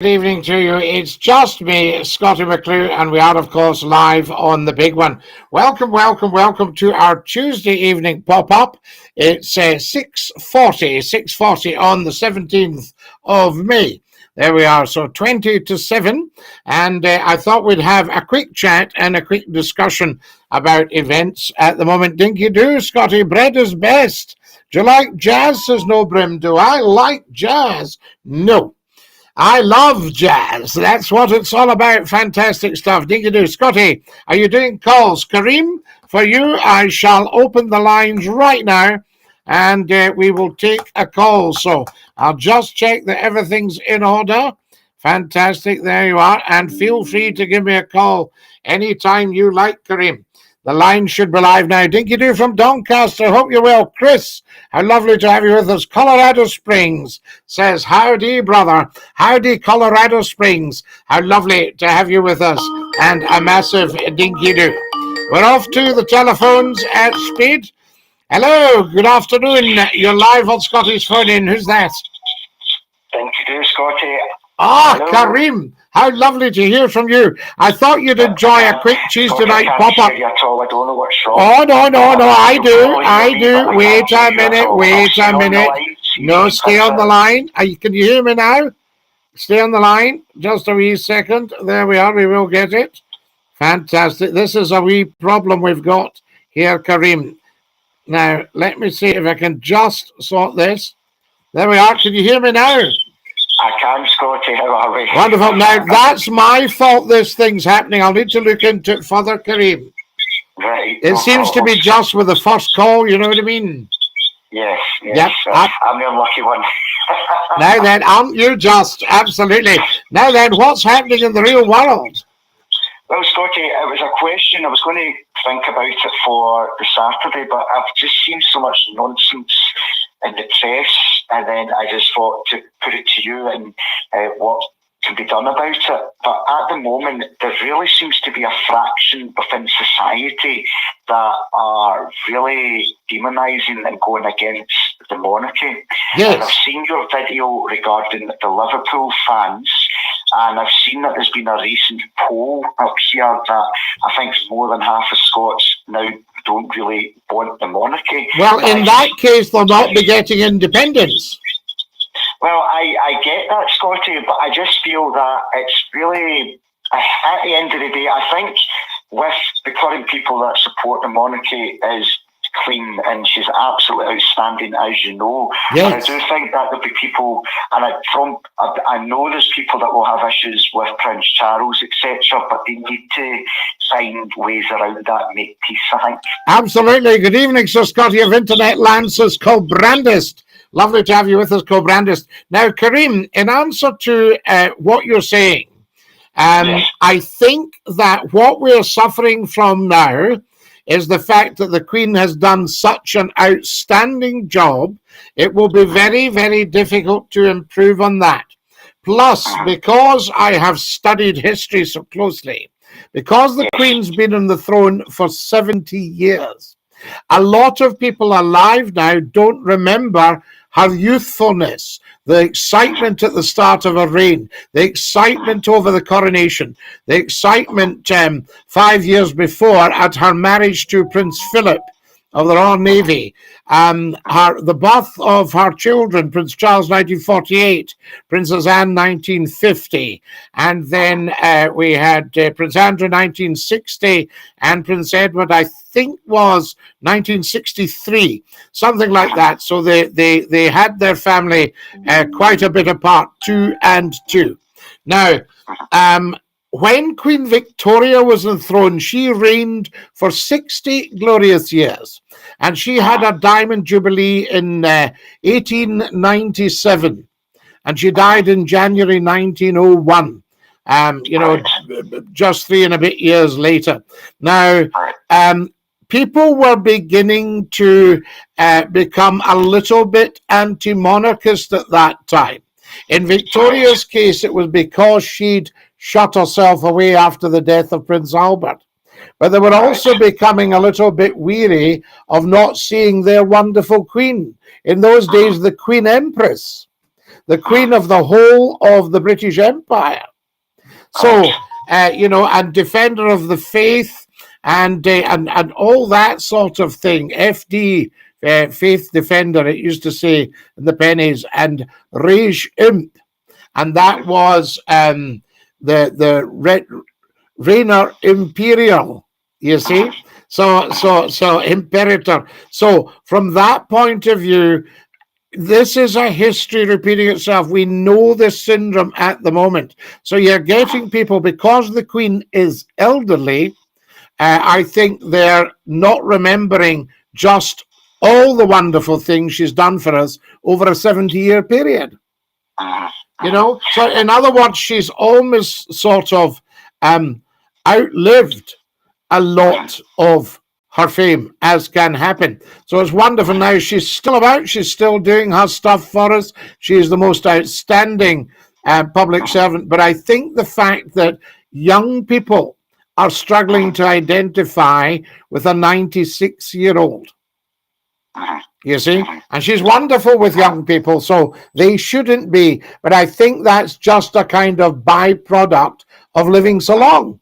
Good evening to you. It's just me, Scottie McClue, and we are, of course, live on the big one. Welcome to our Tuesday evening pop-up. It's 6:40 on the 17th of May. There we are, so 20 to 7, and I thought we'd have a quick chat and a quick discussion about events at the moment. Dinky do, Scotty, bread is best. Do you like jazz, says No Brim? Do I like jazz? No. I love jazz. That's what it's all about. Fantastic stuff. Dinky-doo. Scotty, are you doing calls? Kareem, for you, I shall open the lines right now, and we will take a call. So I'll just check that everything's in order. Fantastic. There you are. And feel free to give me a call anytime you like, Kareem. The line should be live now. Dinky-doo from Doncaster. Hope you're well. Chris, how lovely to have you with us. Colorado Springs says, howdy, brother. Howdy, Colorado Springs. How lovely to have you with us. And a massive dinky-doo. We're off to the telephones at speed. Hello, good afternoon. You're live on Scotty's phone in. Who's that? Dinky-doo, Scotty. Hello. Kareem. How lovely to hear from you. I thought you'd enjoy a quick Tuesday night pop-up. I don't know what's wrong. Oh, no, I do. Wait a minute. No, stay on the line. Can you hear me now? Stay on the line. Just a wee second. There we are. We will get it. Fantastic. This is a wee problem we've got here, Kareem. Now, let me see if I can just sort this. There we are. Can you hear me now? I can, Scotty. How are we? Wonderful. Now, that's my fault this thing's happening. I'll need to look into it further, Kareem. Right. It seems to be just with the first call, you know what I mean? Yes. Yep. I'm the unlucky one. Now then, aren't you just? Absolutely. Now then, what's happening in the real world? Well, Scotty, it was a question. I was going to think about it for the Saturday, but I've just seen so much nonsense in the press, and then I just thought to put it to you and what can be done about it. But at the moment, there really seems to be a fraction within society that are really demonising and going against the monarchy. Yes. And I've seen your video regarding the Liverpool fans, and I've seen that there's been a recent poll up here that I think more than half of Scots now don't really want the monarchy. Well, in that case, they'll not be getting independence. Well, I get that, Scotty, but I just feel that it's really, at the end of the day, I think with the current people that support the monarchy is Queen, and she's absolutely outstanding, as you know. Yes. But I do think that there'll be people, and I know there's people that will have issues with Prince Charles, etc., but they need to find ways around that and make peace, I think. Absolutely. Good evening, Sir Scotty of Internet Land, says Co-Brandist. Lovely to have you with us, Co-Brandist. Now, Kareem, in answer to what you're saying, yes. I think that what we're suffering from now is the fact that the Queen has done such an outstanding job. It will be very, very difficult to improve on that. Plus, because I have studied history so closely, because the Queen's been on the throne for 70 years, a lot of people alive now don't remember her youthfulness, the excitement at the start of her reign, the excitement over the coronation, the excitement 5 years before at her marriage to Prince Philip of the Royal Navy, the birth of her children, Prince Charles 1948, Princess Anne 1950, and then we had Prince Andrew 1960, and Prince Edward, I think, was 1963, something like that. So they had their family quite a bit apart, 2 and 2. Now, when Queen Victoria was on the throne, she reigned for 60 glorious years, and she had a diamond jubilee in 1897, and she died in January 1901. Just 3 and a bit years later. Now, people were beginning to become a little bit anti-monarchist at that time. In Victoria's case, it was because she'd shut herself away after the death of Prince Albert. But they were also becoming a little bit weary of not seeing their wonderful queen. In those days, the Queen Empress. the Queen of the whole of the British Empire. So, and defender of the faith and all that sort of thing. FD, faith defender, it used to say in the pennies, and Rage Imp. And that was the Reigner Imperial, you see? So Imperator. So from that point of view, this is a history repeating itself. We know this syndrome at the moment. So you're getting people, because the Queen is elderly, I think they're not remembering just all the wonderful things she's done for us over a 70-year period. So in other words, she's almost sort of outlived a lot of her fame, as can happen. So it's wonderful now. She's still about. She's still doing her stuff for us. She is the most outstanding public servant. But I think the fact that young people are struggling to identify with a 96-year-old, you see, and she's wonderful with young people, so they shouldn't be. But I think that's just a kind of byproduct of living so long.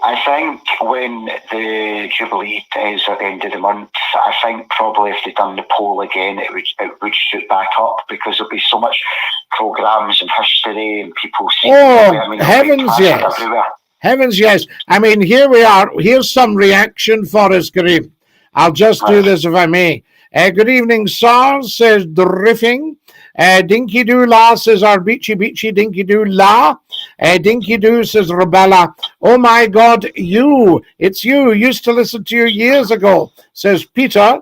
I think when the Jubilee is at the end of the month, I think probably if they'd done the poll again, it would shoot back up, because there'll be so much programmes and history and people seeing heavens yes. Everywhere. Heavens yes. I mean, here we are. Here's some reaction for us, Kareem. I'll just do this if I may. Good evening, sir, says Driffing. Dinky Doo La says Arbici Bici Dinky Doo La. Dinky Doo says Rebella. Oh my God, it's you. Used to listen to you years ago, says Peter.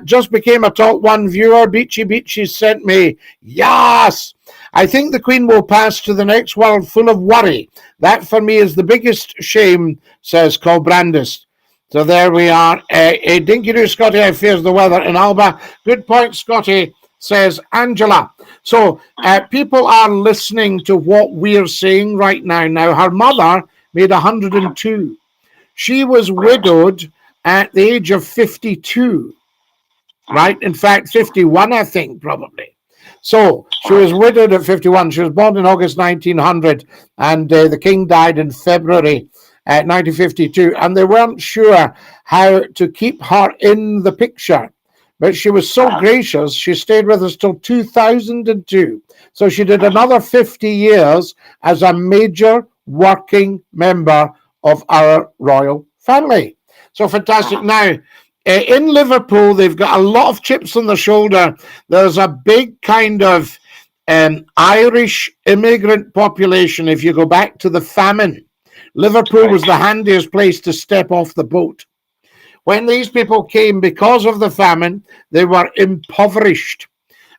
Just became a top one viewer. Bici Bici sent me. Yes. I think the Queen will pass to the next world full of worry. That for me is the biggest shame, says Colbrandis. So there we are. Dinky Doo Scottie fears the weather in Alba. Good point, Scottie, says Angela. So people are listening to what we're saying right now. Now, her mother made 102. She was widowed at the age of 52, right? In fact, 51, I think, probably. So she was widowed at 51. She was born in August 1900, and the king died in February 1952, and they weren't sure how to keep her in the picture. But she was so gracious, she stayed with us till 2002. So she did another 50 years as a major working member of our royal family. So fantastic. Now, in Liverpool, they've got a lot of chips on the shoulder. There's a big kind of Irish immigrant population. If you go back to the famine, Liverpool was the handiest place to step off the boat. When these people came because of the famine, they were impoverished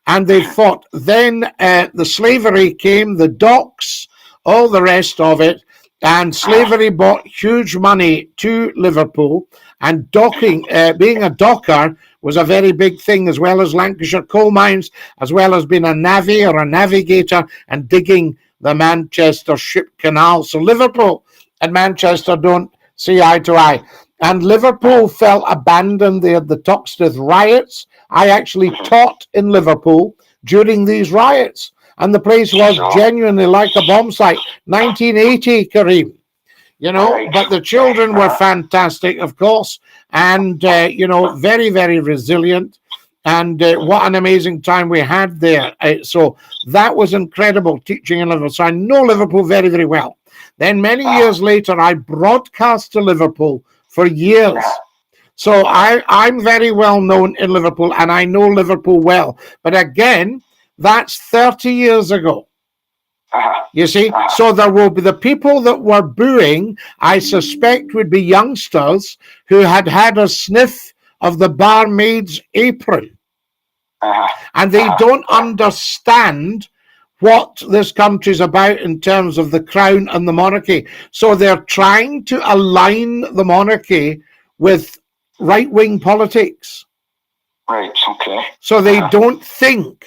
and they fought. Then the slavery came, the docks, all the rest of it, and slavery brought huge money to Liverpool, and docking, being a docker was a very big thing, as well as Lancashire coal mines, as well as being a navvy or a navigator and digging the Manchester Ship Canal. So Liverpool and Manchester don't see eye to eye. And Liverpool felt abandoned. They had the Toxteth riots. I actually taught in Liverpool during these riots, and the place was genuinely like a bomb site. 1980, Kareem, but the children were fantastic, of course, and, very, very resilient. And what an amazing time we had there. So that was incredible, teaching in Liverpool. So I know Liverpool very, very well. Then many years later, I broadcast to Liverpool for years. So I'm very well known in Liverpool, and I know Liverpool well. But again, that's 30 years ago. You see? So there will be the people that were booing, I suspect, would be youngsters who had had a sniff of the barmaid's apron. And they don't understand what this country's about in terms of the crown and the monarchy. So they're trying to align the monarchy with right-wing politics. Right, okay. So they don't think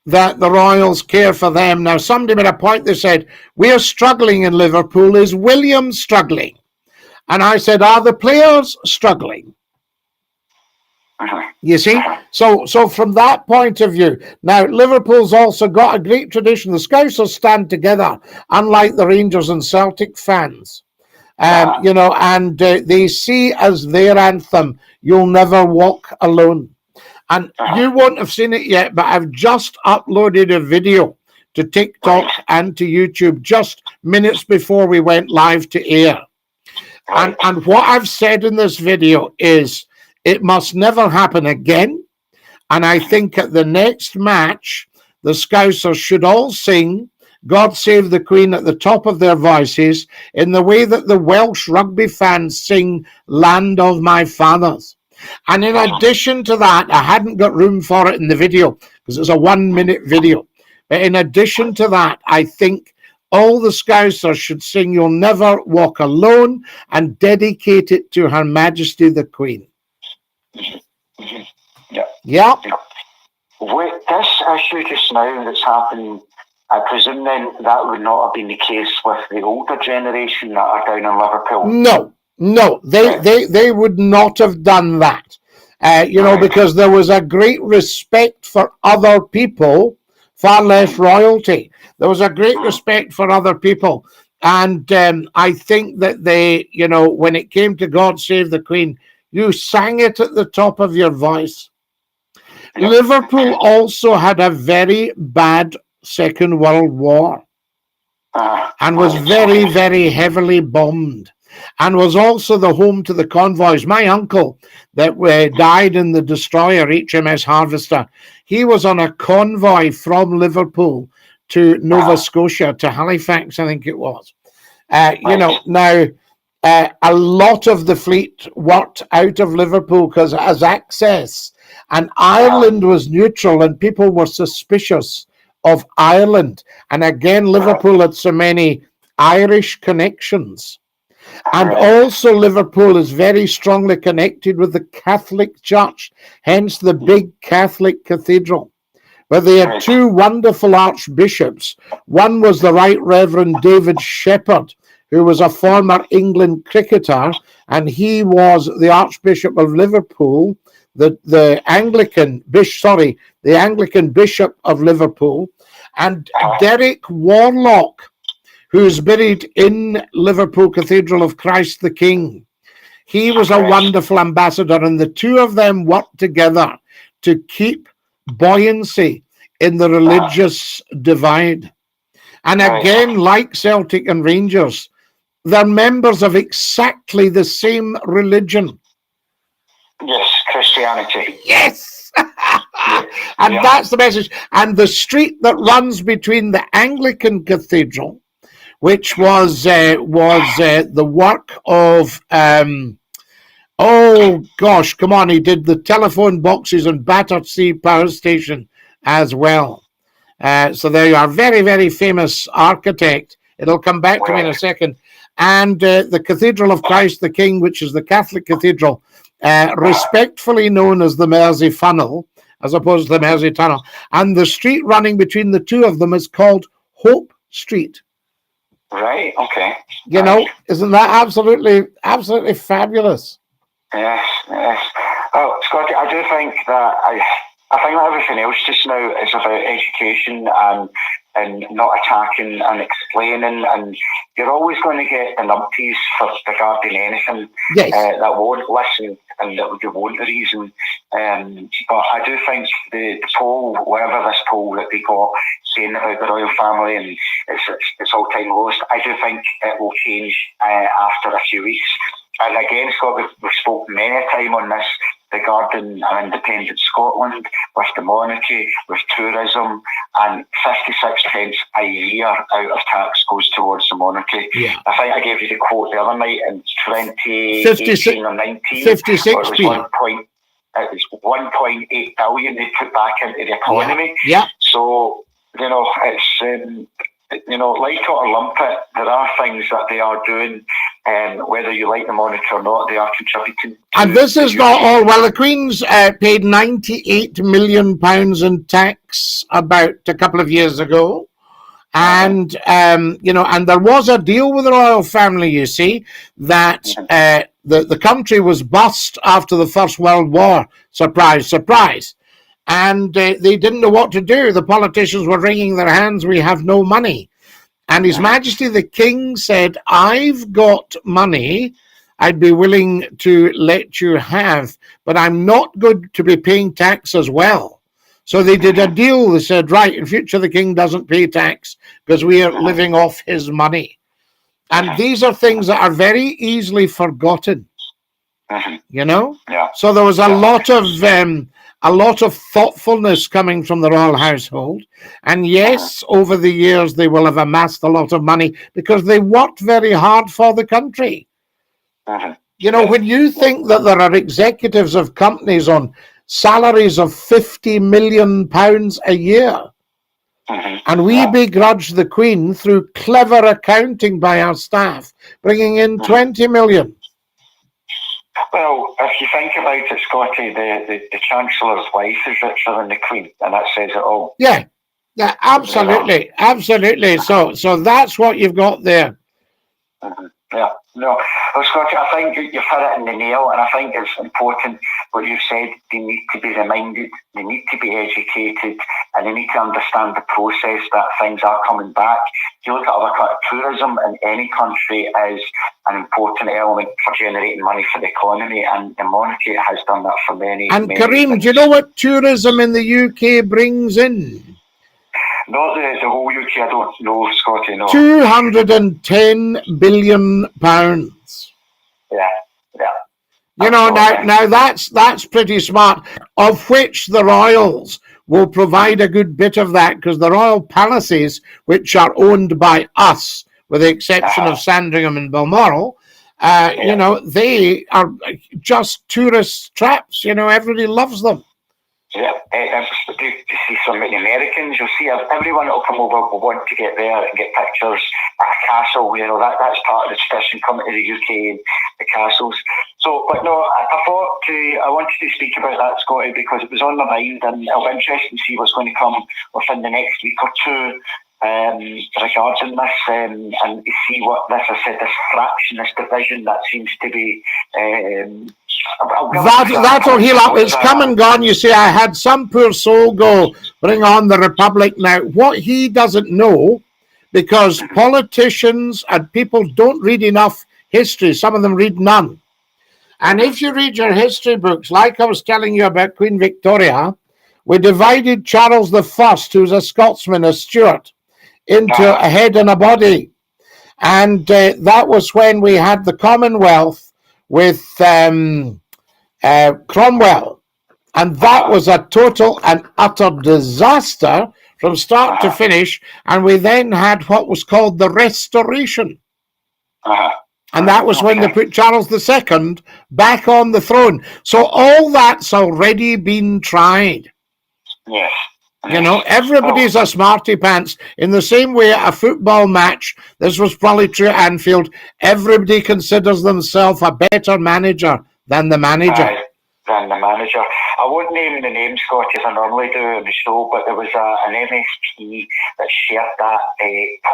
that the royals care for them. Now, somebody made a point, they said, we're struggling in Liverpool. Is William struggling? And I said, are the players struggling? You see? So from that point of view, now Liverpool's also got a great tradition. The Scousers stand together, unlike the Rangers and Celtic fans. You know, and they see as their anthem, "You'll Never Walk Alone." And you won't have seen it yet, but I've just uploaded a video to TikTok and to YouTube just minutes before we went live to air. And what I've said in this video is, it must never happen again. And I think at the next match, the Scousers should all sing "God Save the Queen" at the top of their voices in the way that the Welsh rugby fans sing "Land of My Fathers." And in addition to that, I hadn't got room for it in the video because it's a 1-minute video. But in addition to that, I think all the Scousers should sing "You'll Never Walk Alone" and dedicate it to Her Majesty the Queen. Yeah. With this issue just now that's happening, I presume then that would not have been the case with the older generation that are down in Liverpool. No, they would not have done that. You know, because there was a great respect for other people, far less royalty. There was a great respect for other people. And I think that they, you know, when it came to "God Save the Queen," you sang it at the top of your voice. Liverpool also had a very bad Second World War and was very, very heavily bombed, and was also the home to the convoys. My uncle that died in the destroyer HMS Harvester, he was on a convoy from Liverpool to Nova Scotia, to Halifax, I think it was. You know, now a lot of the fleet worked out of Liverpool because it has access, and Ireland was neutral and people were suspicious of Ireland. And again, Liverpool had so many Irish connections. And also Liverpool is very strongly connected with the Catholic Church, hence the big Catholic cathedral, where they had two wonderful archbishops. One was the Right Reverend David Shepherd, who was a former England cricketer, and he was the Archbishop of Liverpool, the Anglican Bishop of Liverpool, and Derek Warlock, who's buried in Liverpool Cathedral of Christ the King. He was a wonderful ambassador, and the two of them worked together to keep buoyancy in the religious divide. And again, like Celtic and Rangers, they're members of exactly the same religion. Yes, Christianity. Yes! And that's the message. And the street that runs between the Anglican Cathedral, which was the work of, oh gosh, come on, he did the telephone boxes on Battersea Power Station as well. So there you are, very, very famous architect. It'll come back to me in a second. And the Cathedral of Christ the King, which is the Catholic cathedral, respectfully known as the Mersey Funnel, as opposed to the Mersey Tunnel. And the street running between the two of them is called Hope Street. Right, okay. You know, isn't that absolutely fabulous? Yes, yes. Oh, Scottie, I do think that I think that everything else just now is about education and not attacking and explaining, and you're always going to get the numpties for regarding anything that won't listen and that won't reason. But I do think the poll, whatever this poll that they got saying about the royal family and it's all time lost, I do think it will change after a few weeks. And again, Scott, we've spoken many a time on this regarding an independent Scotland, with the monarchy, with tourism, and 56 pence a year out of tax goes towards the monarchy. Yeah. I think I gave you the quote the other night in 2018 or 19. 56 it was 1.8 billion they put back into the economy. Yeah. So, you know, it's... you know, like it or lump it, there are things that they are doing, whether you like the monarchy or not, they are contributing. And this is not all. Well, the Queen's paid £98 million in tax about a couple of years ago. And, you know, and there was a deal with the royal family, you see, that the country was bust after the First World War. Surprise, surprise. And they didn't know what to do. The politicians were wringing their hands. We have no money. And His Majesty the King said, I've got money I'd be willing to let you have, but I'm not going to be paying tax as well. So they did a deal. They said, right, in future the king doesn't pay tax because we are living off his money. And these are things that are very easily forgotten, you know? Yeah. So there was a lot of thoughtfulness coming from the royal household. And yes, over the years, they will have amassed a lot of money because they worked very hard for the country. You know, when you think that there are executives of companies on salaries of £50 million a year, and we begrudge the Queen through clever accounting by our staff, bringing in 20 million. Well, if you think about it, Scottie, the Chancellor's wife is richer than the Queen, and that says it all. Yeah, absolutely, absolutely. So that's what you've got there. Yeah, no. Well, Scottie, I think you've hit it in the nail, and I think it's important what you've said. They need to be reminded, they need to be educated, and they need to understand the process that things are coming back. If you look at other tourism in any country is an important element for generating money for the economy, and the monarchy has done that for many. And many Kareem, things. do you know what tourism in the UK brings in? Not the whole UK, I don't know, Scottie, no. £210 billion. Yeah. You know, now that's pretty smart, of which the royals will provide a good bit of that, because the royal palaces, which are owned by us, with the exception of Sandringham and Balmoral, you know, they are just tourist traps. You know, everybody loves them. Yeah, you see so many Americans, you'll see everyone that will come over will want to get there and get pictures at a castle. You know, that's part of the tradition, coming to the UK and the castles. So, but no, I wanted to speak about that, Scottie, because it was on my mind, and it'll be interesting to see what's going to come within the next week or two regarding this, and to see what this fraction, this division that seems to be. That'll heal up. It's come and gone. You see, I had some poor soul go, bring on the Republic. Now, what he doesn't know, because politicians and people don't read enough history, some of them read none. And if you read your history books, like I was telling you about Queen Victoria, we divided Charles I, who's a Scotsman, a Stuart, into a head and a body. And that was when we had the Commonwealth with Cromwell. And that was a total and utter disaster from start to finish. And we then had what was called the Restoration. And that was when they put Charles II back on the throne. So all that's already been tried. Yes. You know, everybody's a smarty pants. In the same way, a football match, this was probably true at Anfield, everybody considers themselves a better manager than the manager. I won't name the name, Scottie, as I normally do on the show, but there was an MSP that shared that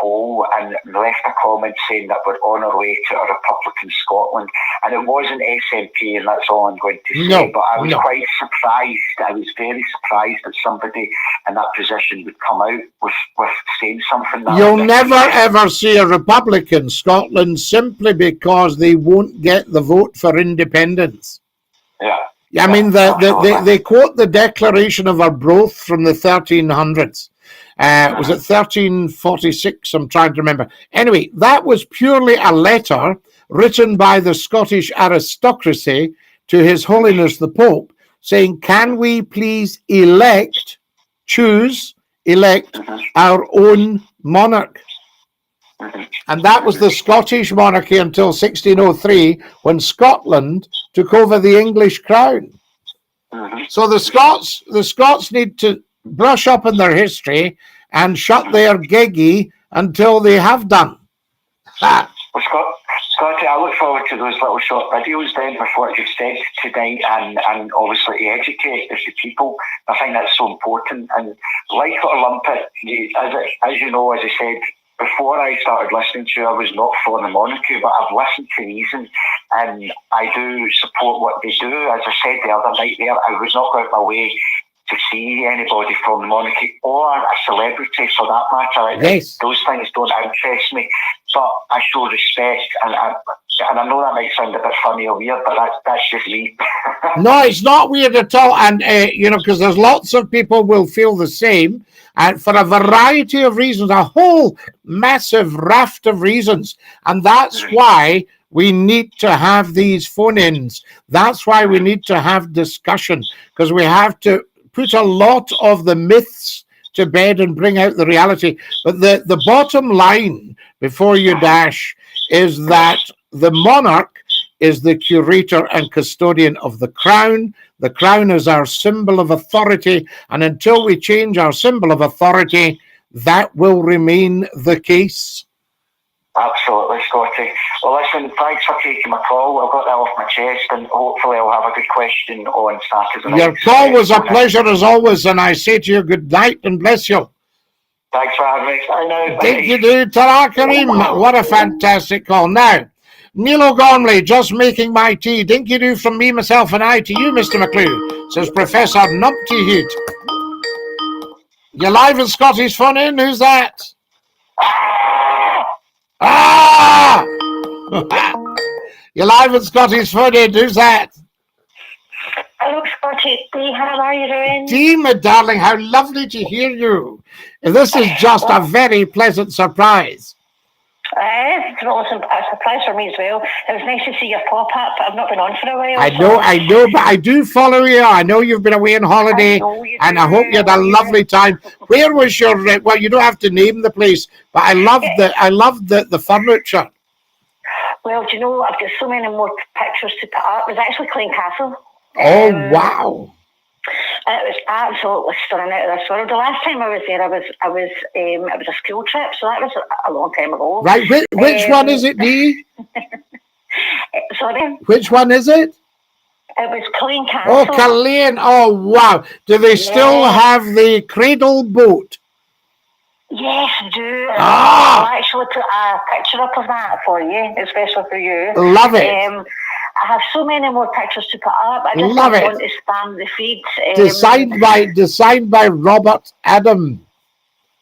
poll and left a comment saying that we're on our way to a Republican Scotland. And it wasn't SNP, and that's all I'm going to say. But I was quite surprised. I was very surprised that somebody in that position would come out with saying something like that. You'll never ever see a Republican Scotland simply because they won't get the vote for independence. Yeah. I mean, they quote the Declaration of Arbroath from the 1300s. Was it 1346? I'm trying to remember. Anyway, that was purely a letter written by the Scottish aristocracy to His Holiness the Pope, saying, can we please elect our own monarch? And that was the Scottish monarchy until 1603, when Scotland took over the English crown. So the Scots need to brush up on their history and shut their geggy until they have done. Well, Scottie, I look forward to those little short videos then with what you've said tonight, and obviously to educate the people. I think that's so important. And like Olympic, as you know, as I said, before I started listening to you, I was not for the monarchy, but I've listened to Reason, and I do support what they do. As I said the other night there, I would not go out my way to see anybody from the monarchy or a celebrity for that matter. Yes. Those things don't interest me, but I show respect, and I know that might sound a bit funny or weird, but that's just me. No, it's not weird at all, and because there's lots of people will feel the same, and for a variety of reasons, a whole massive raft of reasons, and that's why we need to have these phone-ins. That's why we need to have discussion, because we have to put a lot of the myths to bed and bring out the reality. But the bottom line, before you dash, is that the monarch is the curator and custodian of the crown. The crown is our symbol of authority, and until we change our symbol of authority, that will remain the case. Absolutely, Scottie. Well, listen, thanks for taking my call. I've got that off my chest, and hopefully I'll have a good question on Saturday night. Your call was a pleasure as always, and I say to you good night and bless you. Thanks for having me. I know. Thank you, dude. Ta-ra, Kareem. What a fantastic call. Now, Neil Gormley, just making my tea. Dinky do from me, myself, and I to you, Mr. McClue, says Professor Numpty Hood. You're live in Scottie's Phone In. Who's that? Ah! You're live in Scottie's Phone In. Who's that? Hello, Scottie. Dee, how are you doing? Dee, my darling, how lovely to hear you. This is just a very pleasant surprise. It's a surprise for me as well. It was nice to see your pop-up. I've not been on for a while. I know, but I do follow you. I know you've been away on holiday, and I hope you had a lovely time. Where was your? Well, you don't have to name the place, but I loved the furniture. Well, do you know, I've got so many more pictures to put up. It was actually Clean Castle. Oh wow! It was absolutely stunning, out of this world. The last time I was there, it was a school trip, so that was a long time ago. Right, which one is it, Dee? Sorry? Which one is it? It was Clean Castle. Oh, Culzean. Oh, wow. Do they still have the cradle boat? Yes, I do. Ah! I'll actually put a picture up of that for you, especially for you. Love it. I have so many more pictures to put up. I just Love don't it. want to spam the feed. Designed by Robert Adam.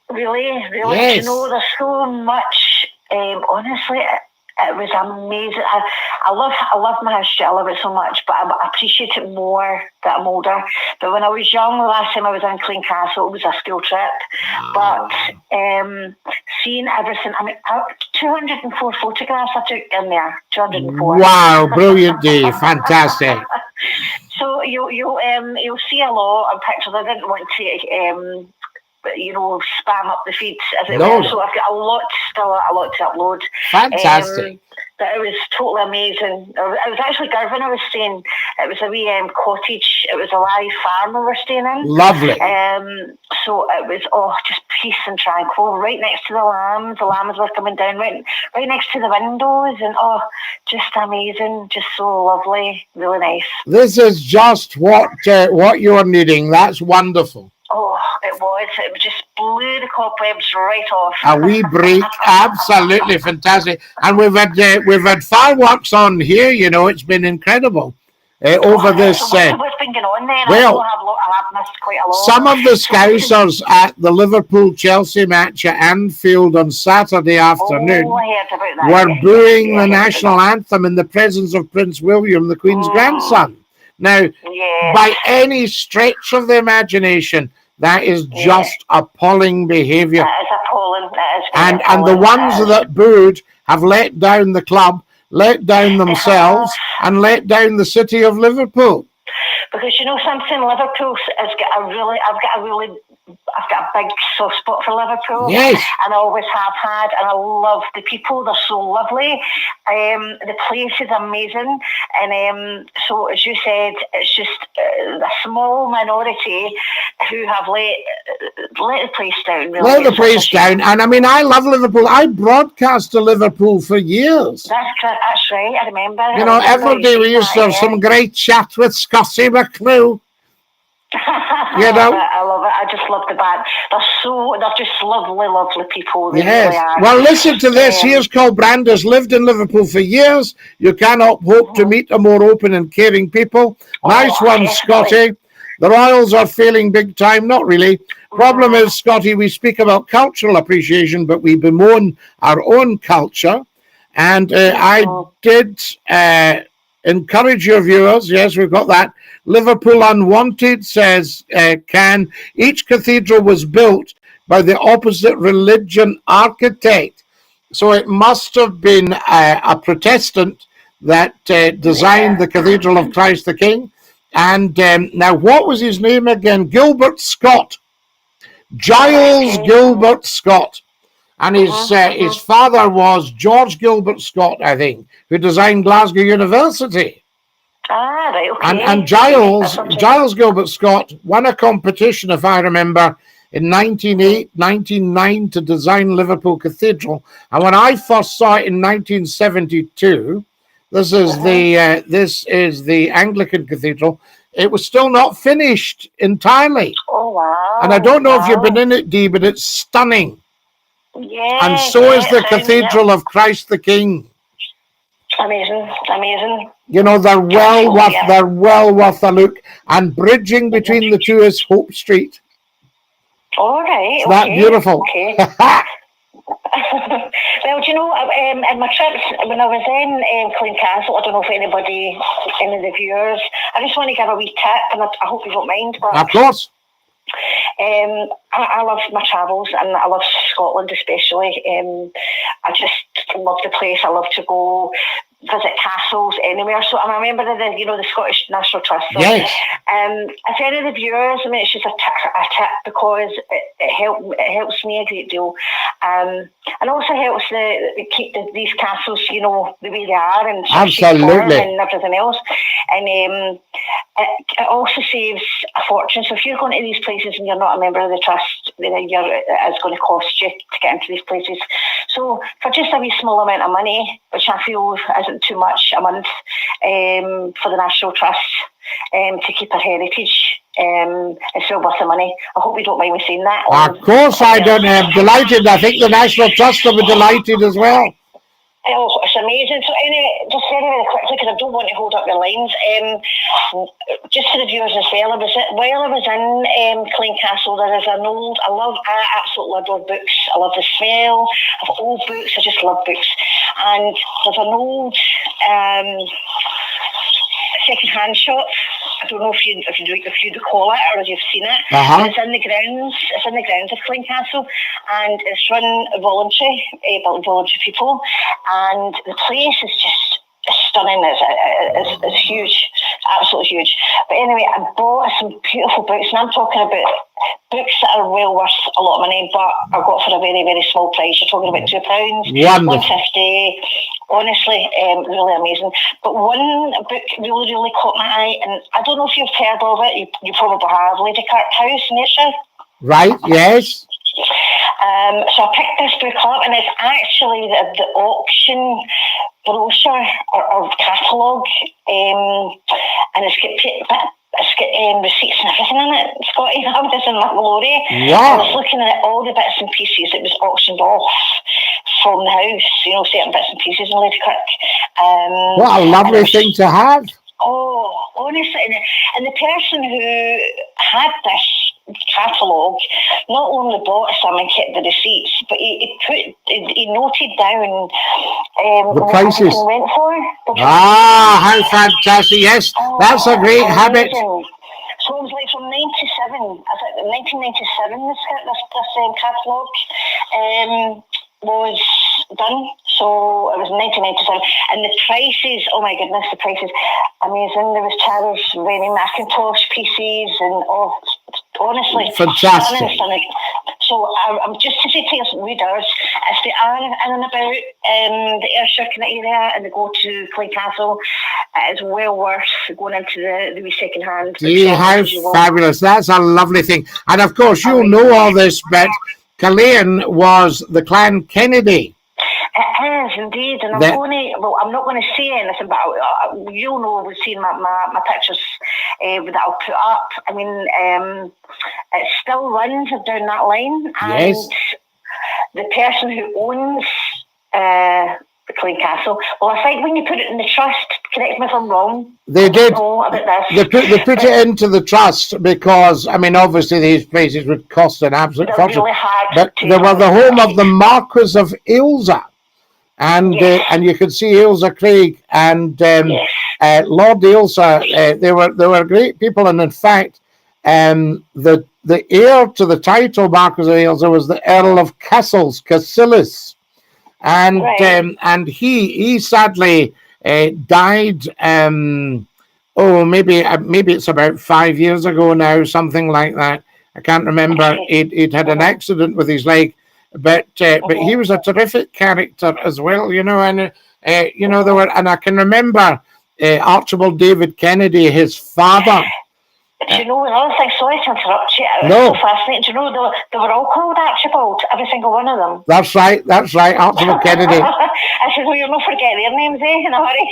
Really? Yes. You know, there's so much. Honestly, it was amazing. I love my history. I love it so much, but I appreciate it more that I'm older. But when I was young, the last time I was in Clean Castle, it was a school trip. But seeing everything, I mean, 204 photographs I took in there. 204. Wow, brilliant day, fantastic. So you'll see a lot of pictures. I didn't want to spam up the feeds as it were. So I've got a lot to upload. Fantastic. But it was totally amazing. It was actually Girvan I was staying. It was a wee cottage. It was a live farm we were staying in. Lovely. So it was just peace and tranquil. Right next to the lambs. The lambs were coming down right next to the windows, and just amazing, just so lovely, really nice. This is just what you're needing. That's wonderful. Oh, it was. It just blew the cobwebs right off. A wee break, absolutely fantastic. And we've had fireworks on here. You know, it's been incredible over this. What's been going on then? Well, I have missed quite a lot. Some of the Scousers at the Liverpool-Chelsea match at Anfield on Saturday afternoon were booing the national anthem in the presence of Prince William, the Queen's grandson. Now, by any stretch of the imagination, that is just appalling behaviour. That is appalling. And the ones that booed have let down the club, let down themselves, and let down the city of Liverpool. Because you know something, Liverpool has got I've got a big soft spot for Liverpool. Yes. And I always have had, and I love the people. They're so lovely. The place is amazing. And so, as you said, it's just a small minority who have let the place down. Really. Let the place down. And I mean, I love Liverpool. I broadcast to Liverpool for years. That's right. I remember. You know, every day we used to have some great chat with Scottie McClue. You know? I love it. I just love the band. They're just lovely, lovely people. They Yes. really are. Well, listen to this. Here's Colbrandis, lived in Liverpool for years. You cannot hope to meet a more open and caring people. Nice one, definitely. Scottie. The Royals are failing big time. Not really. Problem is, Scottie, we speak about cultural appreciation, but we bemoan our own culture. And I did encourage your viewers. Yes, we've got that. Liverpool Unwanted says, each cathedral was built by the opposite religion architect. So it must have been a Protestant that designed the Cathedral of Christ the King. And now, what was his name again? Gilbert Scott. Giles Gilbert Scott. And his father was George Gilbert Scott, I think, who designed Glasgow University. Ah, right, okay. And Giles Gilbert Scott won a competition, if I remember, in 1909 to design Liverpool Cathedral. And when I first saw it in 1972, this is the Anglican Cathedral. It was still not finished entirely. Oh, wow. And I don't know if you've been in it, Dee, but it's stunning. Yeah. And so is the Cathedral of Christ the King. Amazing, amazing. You know, they're well worth a look. And bridging between the two is Hope Street. All right. Is that beautiful? Okay. Well, do you know, in my trips, when I was in Clean Castle, I don't know if any of the viewers, I just want to give a wee tip, and I hope you don't mind. But, of course. I love my travels, and I love Scotland especially. I just love the place. I love to go visit castles anywhere. So I'm a member of the Scottish National Trust. So, yes. If any of the viewers, it's just a tip because it helps me a great deal, and also helps keep these castles, the way they are, and absolutely, and everything else. And it also saves a fortune. So if you're going to these places and you're not a member of the trust, then it's going to cost you to get into these places. So for just a wee small amount of money, which I feel isn't too much a month, for the National Trust to keep our heritage, it's well worth the money. I hope you don't mind me saying that. Of course I don't. I'm delighted. I think the National Trust will be delighted as well. Oh, it's amazing. So anyway, just very, very quickly, because I don't want to hold up your lines, just for the viewers as well, while I was in Clean Castle, there is I absolutely love books. I love the smell of old books. I just love books. And there's an old second-hand shop. I don't know if you recall it or if you've seen it. It's in the grounds of Clean Castle, and it's run voluntary people, and the place is just stunning. It's huge, absolutely huge. But anyway, I bought some beautiful books, and I'm talking about books that are well worth a lot of money, but I got for a very, very small price. You're talking about £2, £1.50. Honestly, really amazing. But one book really, really caught my eye, and I don't know if you've heard of it. You probably have. Lady Kirk House in Ayrshire. Right. Yes. So I picked this book up, and it's actually the auction brochure or catalogue, and it's got receipts and everything in it. Scottie, I was in McCLUE. Wow. I was looking at all the bits and pieces. It was auctioned off from the house, certain bits and pieces in Lady Kirk. What a lovely thing to have. Oh, honestly, and the person who had this catalogue not only bought some and kept the receipts, but he noted down the prices what went for. How fantastic! Yes, that's a great habit. So it was like from 1997, this catalogue was done. So it was 1997, and the prices, oh my goodness, the prices, amazing. There was Charles Rennie Mackintosh pieces, and honestly, fantastic. Stunning. So I'm just to say to your readers, if they are in and about the Ayrshire kind of area and they go to Clean Castle, it's well worth going into the wee second hand. How fabulous. That's a lovely thing. And of course, you'll know all this, but Killeen was the Clan Kennedy. It is indeed, and I'm not going to say anything, but you'll know we've seen my pictures that I'll put up. I mean, it still runs down that line, and Yes. the person who owns McCLUE Castle, well, I think when you put it in the trust, correct me if I'm wrong. They did. About this. They put it into the trust because, I mean, obviously these places would cost an absolute fortune. Really hard but they were the home of the Marquis of Ailsa. And and you could see Ailsa Craig and Lord Ailsa. They were great people, and in fact, the heir to the title Marquis of Ailsa was the Earl of Cassilis, and he sadly died. Maybe it's about 5 years ago now, something like that. I can't remember. He'd had an accident with his leg. But he was a terrific character as well, you know, and there were, and I can remember Archibald David Kennedy, his father. Do you know another thing? Sorry to interrupt you. It was so fascinating. Do you know they were all called Archibald, every single one of them? That's right, Archibald Kennedy. I said, well, you'll not forget their names, in a hurry.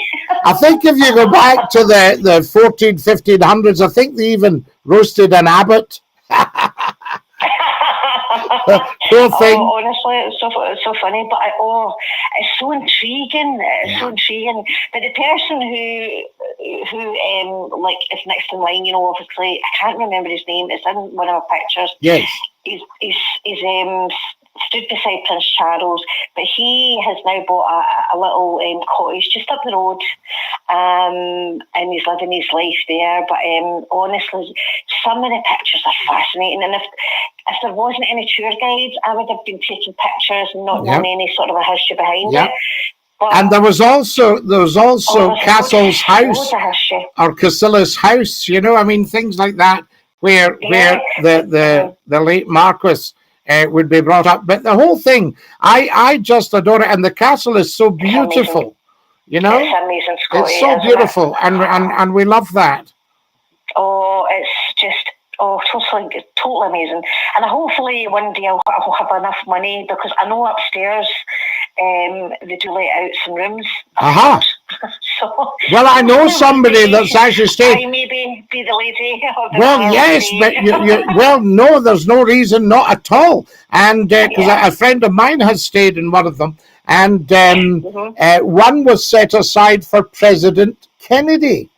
I think if you go back to the 1500s, I think they even roasted an abbot. Poor thing. Honestly, it's so funny, but it's so intriguing. It's so intriguing. But the person who like is next in line, you know, obviously I can't remember his name. It's in one of my pictures. Yes. He's stood beside Prince Charles, but he has now bought a little cottage just up the road, and he's living his life there. But honestly, some of the pictures are fascinating, and if there wasn't any tour guides, I would have been taking pictures and not knowing any sort of a history behind it. But, and there was also Castle's house or Cassilis house, you know, I mean, things like that, where the late Marquis would be brought up. But the whole thing, I just adore it, and the castle is so beautiful, you know. It's amazing, Scottie, it's so beautiful, and we love that. Oh, it's just totally amazing. And hopefully one day I'll have enough money, because I know upstairs they do let out some rooms. So, well, I know somebody that's actually stayed. I maybe be the lady. Well, yes, but well, no, there's no reason, not at all. And because a friend of mine has stayed in one of them, and one was set aside for President Kennedy.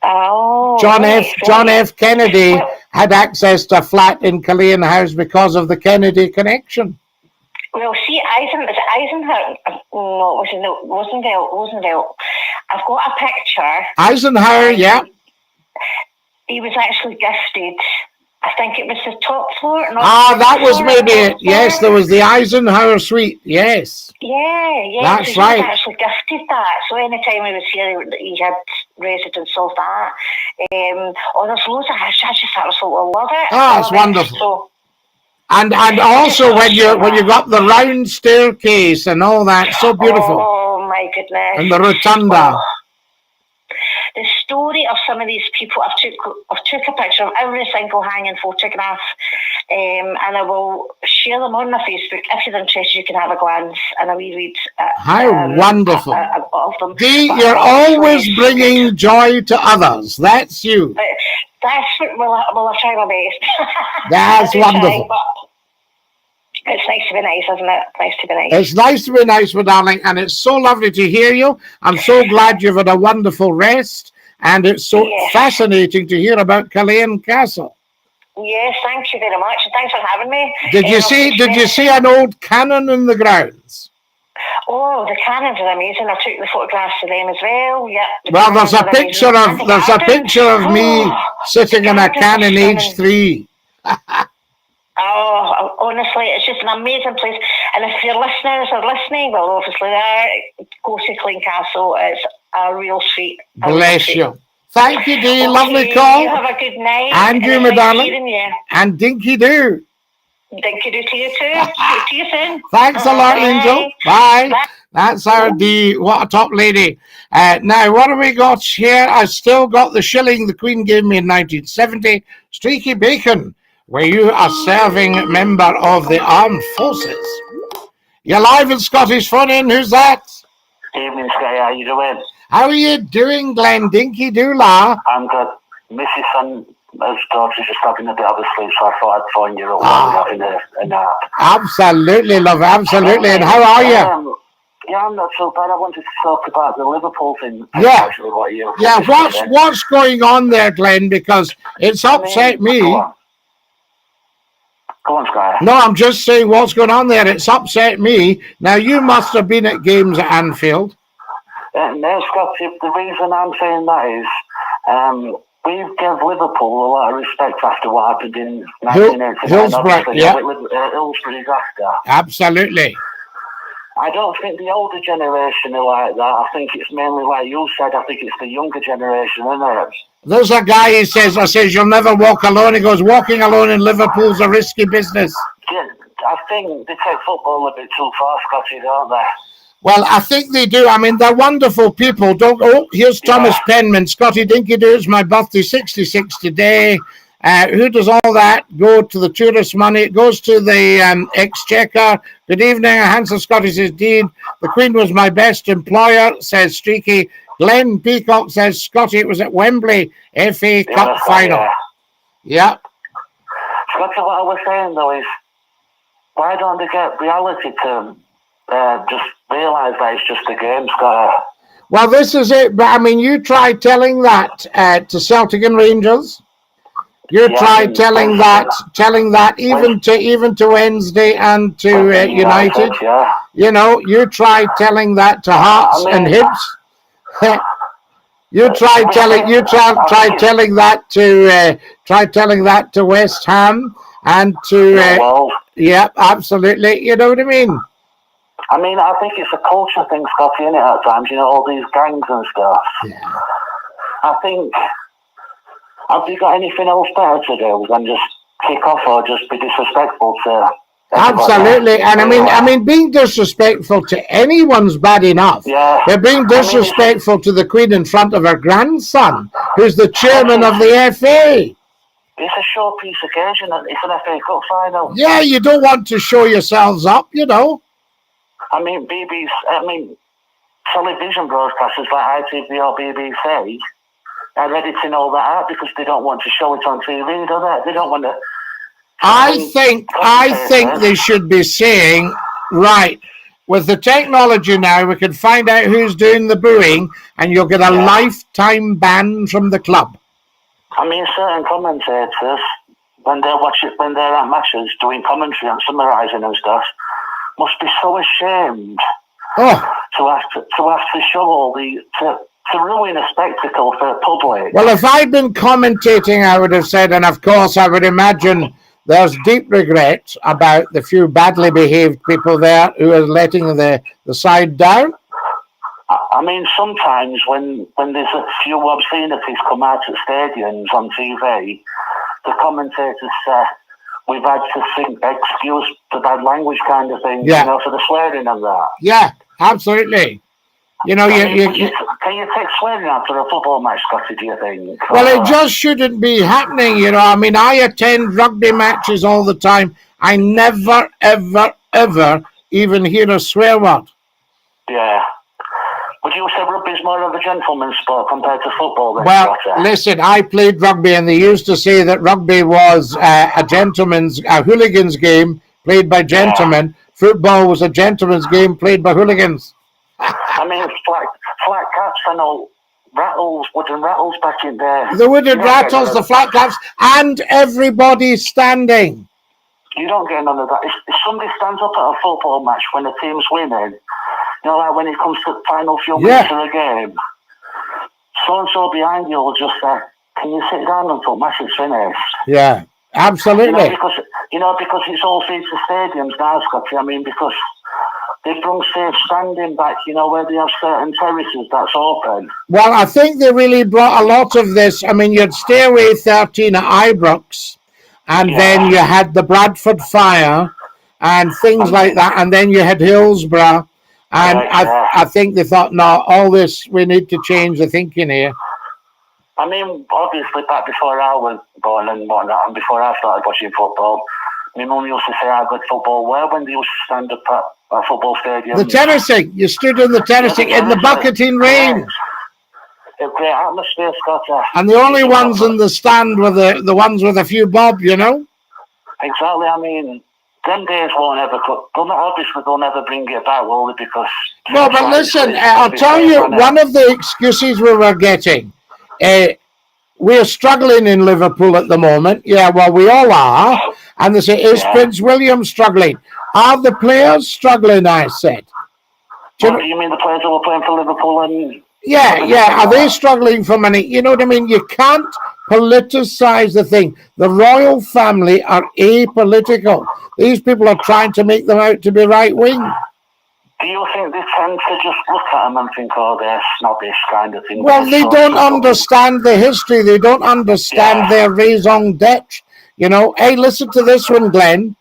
Oh, John F. Kennedy had access to a flat in Killeen House because of the Kennedy connection. Well, see, Eisenhower. No, it wasn't Roosevelt. I've got a picture. Eisenhower, yeah. He was actually gifted. I think it was the top floor. That was maybe it. Yes, there was the Eisenhower suite. Yes. Yeah. That's so right. He actually gifted that. So anytime he was here, he had residence of that. There's loads of history. I just absolutely love it. It's wonderful. So, and also when you got the round staircase and all that, so beautiful. Oh my goodness! And the rotunda. The story of some of these people, I've took a picture of every single hanging photograph, and I will share them on my Facebook. If you're interested, you can have a glance and a wee read. How wonderful! Of them. Dee, you're always bringing joy to others. That's you. That's well, I try my best. That's wonderful. It's nice to be nice, isn't it? Nice to be nice. It's nice to be nice, my darling, and it's so lovely to hear you. I'm so glad you've had a wonderful rest, and it's so fascinating to hear about Killeen Castle. Yes, thank you very much. Thanks for having me. Did you see an old cannon in the grounds? Oh, the cannons are amazing. I took the photographs of them as well. Yeah. Well, there's a picture of me sitting in a cannon age 3. Oh, honestly, it's just an amazing place. And if your listeners are listening, well, obviously they are, go to McCLUE Castle. It's a real treat. Bless you. Thank you, Dee. Lovely call. You have a good night. And you, my darling. And dinky do. Dinky do to you too. See you soon. Thanks a lot, Angel. Bye. That's our Dee. What a top lady. Now, what have we got here? I still got the shilling the Queen gave me in 1970. Streaky bacon. Were you a serving member of the armed forces? You're live in Scottish Fun In. Who's that? Evening, Sky. How you doing? How are you doing, Glenn Dinky Doolah? I'm good. Mrs. Son has daughter just having a bit of a sleep, so I thought I'd phone you up in a nap. Absolutely, love, absolutely. And how are you? Yeah, I'm not so bad. I wanted to talk about the Liverpool thing. Yeah. Actually, what you What's going on there, Glenn? Because it's upset me. Go on, Sky. No, I'm just saying what's going on there. It's upset me. Now, you must have been at games at Anfield. No, Scotty, the reason I'm saying that is we gave Liverpool a lot of respect after what happened in 1989. Hillsborough, yeah. Hillsborough's after. Absolutely. I don't think the older generation are like that. I think it's mainly like you said. I think it's the younger generation, isn't it? There's a guy, I says, you'll never walk alone. He goes, walking alone in Liverpool's a risky business. Yeah, I think they take football a bit too far, Scotty, don't they? Well, I think they do. I mean, they're wonderful people. Here's Thomas Penman. Scotty Dinky Doo's my birthday, 66 today. Who does all that? Go to the tourist money. It goes to the Exchequer. Good evening. A handsome Scotty says, Dean, the Queen was my best employer, says Streaky. Glenn Peacock says, Scotty, it was at Wembley FA Cup final. Yeah. Scotty, what I was saying, though, is why don't they get reality to just realise that it's just a game, Scotty? Well, this is it. But, I mean, you tried telling that to Celtic and Rangers. You tried telling that even to Wednesday and to United. Yeah. You know, you tried telling that to Hearts and Hibs. You tried telling that to West Ham and to yeah, absolutely. You know what I mean? I mean, I think it's a culture thing, Scotty, isn't it? At times, you know, all these gangs and stuff. Yeah. I think. Have you got anything else better to do than just kick off or just be disrespectful to everybody? Absolutely, and I mean, being disrespectful to anyone's bad enough. Yeah. They're being disrespectful to the Queen in front of her grandson, who's the chairman of the FA. It's a showpiece occasion. It's an FA Cup final. Yeah, you don't want to show yourselves up, you know. I mean, television broadcasters like ITV or BBC are editing all that out because they don't want to show it on TV, do they? They don't want to. I think they should be saying, right, with the technology now, we can find out who's doing the booing, and you'll get a lifetime ban from the club. I mean, certain commentators, when they're at matches doing commentary and summarising and stuff, must be so ashamed to have to show all to ruin a spectacle for the public. Well, if I'd been commentating, I would have said, and of course I would imagine there's deep regret about the few badly behaved people there who are letting the side down. I mean, sometimes when there's a few obscenities come out at stadiums on TV, the commentators say, we've had to excuse the bad language kind of thing, you know, for the swearing and that. Yeah, absolutely. You know, can you take swearing after a football match, Scotty, do you think? Well, it just shouldn't be happening, you know. I mean, I attend rugby matches all the time. I never, ever, ever even hear a swear word. Yeah. Would you say rugby's more of a gentleman's sport compared to football then, Well, Scotty? listen, I played rugby, and they used to say that rugby was a hooligan's game played by gentlemen. Yeah. Football was a gentleman's game played by hooligans. I mean, flat caps, I know, wooden rattles back in there. The wooden rattles, the flat caps, and everybody standing. You don't get none of that. If somebody stands up at a football match when the team's winning, you know, like when it comes to the final few minutes of the game, so-and-so behind you will just say, can you sit down until match is finished? Yeah, absolutely. Because it's all feeds the stadiums now, Scotty. I mean, because they've brought safe standing back, you know, where they have certain terraces that's open. Well, I think they really brought a lot of this. I mean, you had Stairway 13 at Ibrox, and then you had the Bradford Fire and things like that, and then you had Hillsborough. And I think they thought, no, all this, we need to change the thinking here. I mean, obviously, back before I was born and whatnot, and before I started watching football, my mum used to say how good football were when they used to stand up at a football stadium. The terracing. You stood in the terracing in the bucketing rain. A great atmosphere, Scottie. And the only ones in the stand were the ones with a few bob, you know? Exactly. I mean, them days won't ever come. Obviously, they'll never bring it back, will they? Because... No, but listen, I'll tell you, one of the excuses we were getting, we're struggling in Liverpool at the moment. Yeah, well, we all are. And they say, is Prince William struggling? Are the players struggling, I said. Do you mean the players who were playing for Liverpool and... Yeah. Are they struggling for money? You know what I mean? You can't politicize the thing. The royal family are apolitical. These people are trying to make them out to be right wing. Do you think they tend to just look at them and think, oh, they're snobbish kind of thing? Well, they don't understand the history. They don't understand their raison d'etre. You know, hey, listen to this one, Glenn.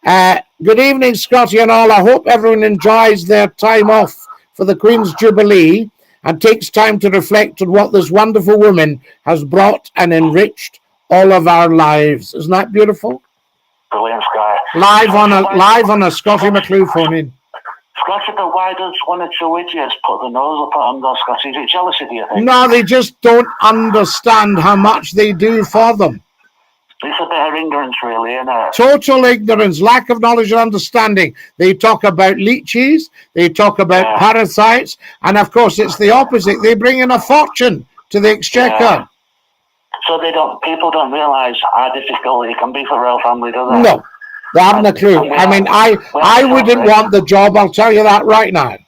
Good evening, Scottie and all. I hope everyone enjoys their time off for the Queen's Jubilee and takes time to reflect on what this wonderful woman has brought and enriched all of our lives. Isn't that beautiful? Brilliant, Sky. Live on a Scottie McCLUE phone in. Scottie, but why does one or two idiots put the nose up at them, though, Scottie? Is it jealousy, do you think? No, they just don't understand how much they do for them. It's a bit of ignorance, really, isn't it? Total ignorance, lack of knowledge and understanding. They talk about leeches, they talk about parasites, and of course it's the opposite. They bring in a fortune to the exchequer. Yeah. So people don't realise how difficult it can be for royal family, do they? No, they haven't a clue. I mean, I wouldn't want the job, I'll tell you that right now.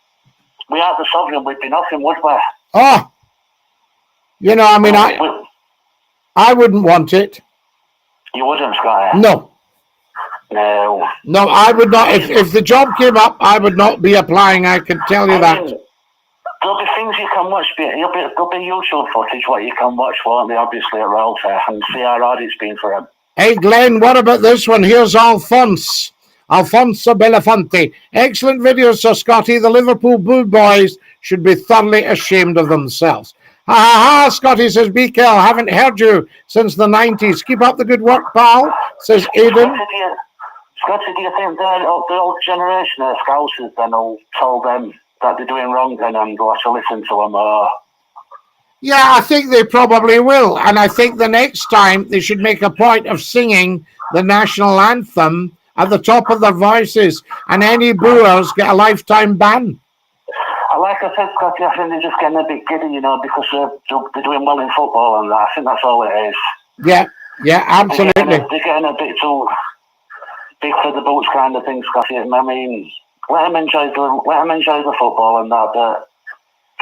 We had the sovereign, we'd be nothing, would we? Oh, you know, I mean, I wouldn't want it. You wouldn't, Sky? No. No, I would not. If the job came up, I would not be applying, I can tell you that. There'll be things you can watch. There'll be YouTube footage what you can watch, won't there, obviously, at Royal Fair, and see how hard it's been for him. Hey, Glenn, what about this one? Here's Alfonso Belafonte. Excellent videos, Sir Scottie. The Liverpool Blue Boys should be thoroughly ashamed of themselves. Ha, Scottie, says BK, I haven't heard you since the 90s. Keep up the good work, pal, says Aidan. Scottie, do you think the old generation of Scousers then will tell them that they're doing wrong then and they'll have to listen to them? Or... Yeah, I think they probably will. And I think the next time they should make a point of singing the national anthem at the top of their voices, and any booers get a lifetime ban. Like I said, Scottie, I think they're just getting a bit giddy, you know, because they're doing well in football and that. I think that's all it is. Yeah, absolutely. They're getting a bit too big for the boots kind of thing, Scottie. I mean, let them enjoy the football and that, but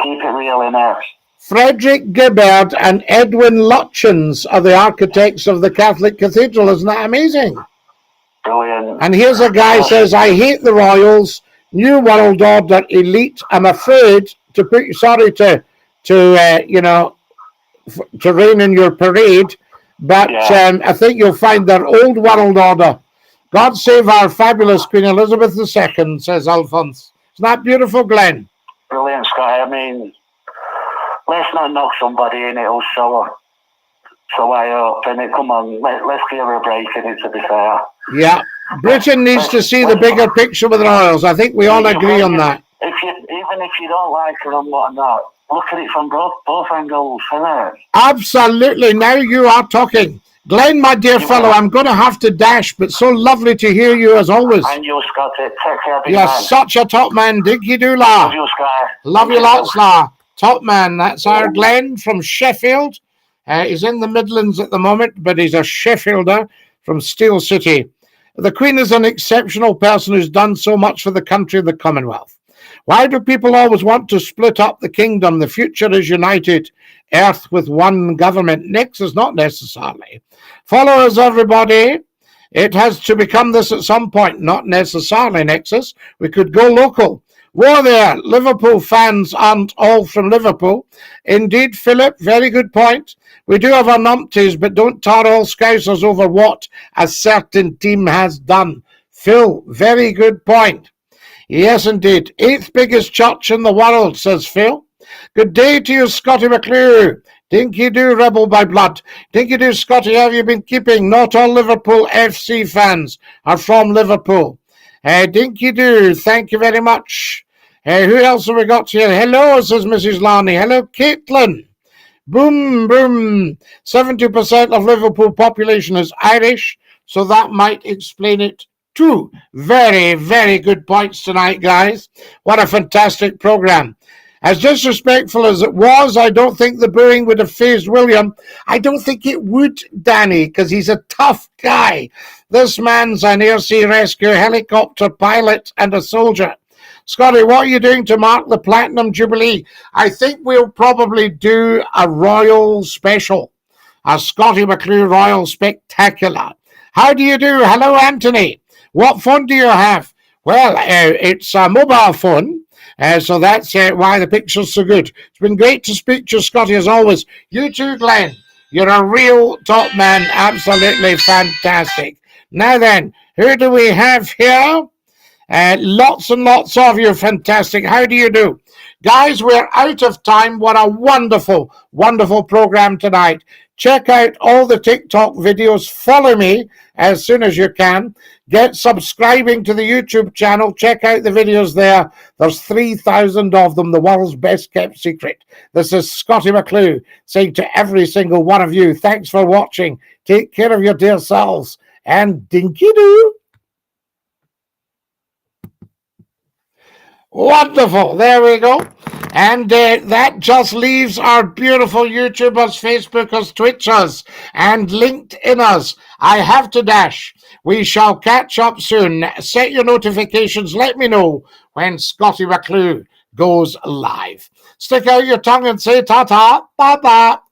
keep it real in there. Frederick Gibbard and Edwin Lutyens are the architects of the Catholic Cathedral. Isn't that amazing? Brilliant. And here's a guy who says, I hate the Royals. New World Order elite. I'm afraid to put you, sorry to rain in your parade, but I think you'll find their old world order. God save our fabulous Queen Elizabeth II, says Alphonse. Isn't that beautiful, Glenn? Brilliant, Sky. I mean, let's not knock somebody in it, so I hope. And come on, let's give her a break in it, to be fair. Yeah. Britain needs to see the bigger picture with the Royals. I think we all agree on that. Even if you don't like her and whatnot, look at it from both angles, isn't it? Absolutely. Now you are talking. Glenn, my dear fellow, I'm going to have to dash, but so lovely to hear you as always. And you, Scottie. Take care, big You're man. such a top man. Dinky do la. Love you, Sky. Love you lots, la. Top man. That's our Glenn from Sheffield. He's in the Midlands at the moment, but he's a Sheffielder from Steel City. The Queen is an exceptional person who's done so much for the country and the Commonwealth. Why do people always want to split up the kingdom? The future is united, earth with one government. Nexus, not necessarily. Follow us, everybody. It has to become this at some point, not necessarily, Nexus. We could go local. Whoa there, Liverpool fans aren't all from Liverpool. Indeed, Philip, very good point. We do have our numpties, but don't tar all Scousers over what a certain team has done. Phil, very good point. Yes, indeed. 8th biggest church in the world, says Phil. Good day to you, Scottie McCLUE. Dinky do, rebel by blood. Dinky do, Scottie, have you been keeping? Not all Liverpool FC fans are from Liverpool. Dinky Doo, thank you very much. Who else have we got here? Hello, says Mrs. Larney. Hello, Caitlin. Boom, boom. 70% of Liverpool population is Irish, so that might explain it too. Very, very good points tonight, guys. What a fantastic program. As disrespectful as it was, I don't think the booing would have fazed William. I don't think it would, Danny, because he's a tough guy. This man's an air sea rescue helicopter pilot and a soldier. Scottie, what are you doing to mark the Platinum Jubilee? I think we'll probably do a royal special, a Scottie McClue Royal Spectacular. How do you do? Hello, Anthony. What phone do you have? Well, it's a mobile phone. So that's why the picture's so good. It's been great to speak to you, Scottie, as always. You too, Glenn. You're a real top man. Absolutely fantastic. Now then, who do we have here? Lots and lots of you. Fantastic. How do you do? Guys, we're out of time. What a wonderful, wonderful program tonight. Check out all the TikTok videos. Follow me as soon as you can. Get subscribing to the YouTube channel. Check out the videos there. There's 3,000 of them, the world's best kept secret. This is Scottie McClue saying to every single one of you, thanks for watching. Take care of your dear selves. And dinky-doo. Wonderful. There we go. And that just leaves our beautiful YouTubers, Facebookers, Twitchers, and LinkedIners. I have to dash. We shall catch up soon. Set your notifications. Let me know when Scottie McClue goes live. Stick out your tongue and say ta-ta, bye-bye.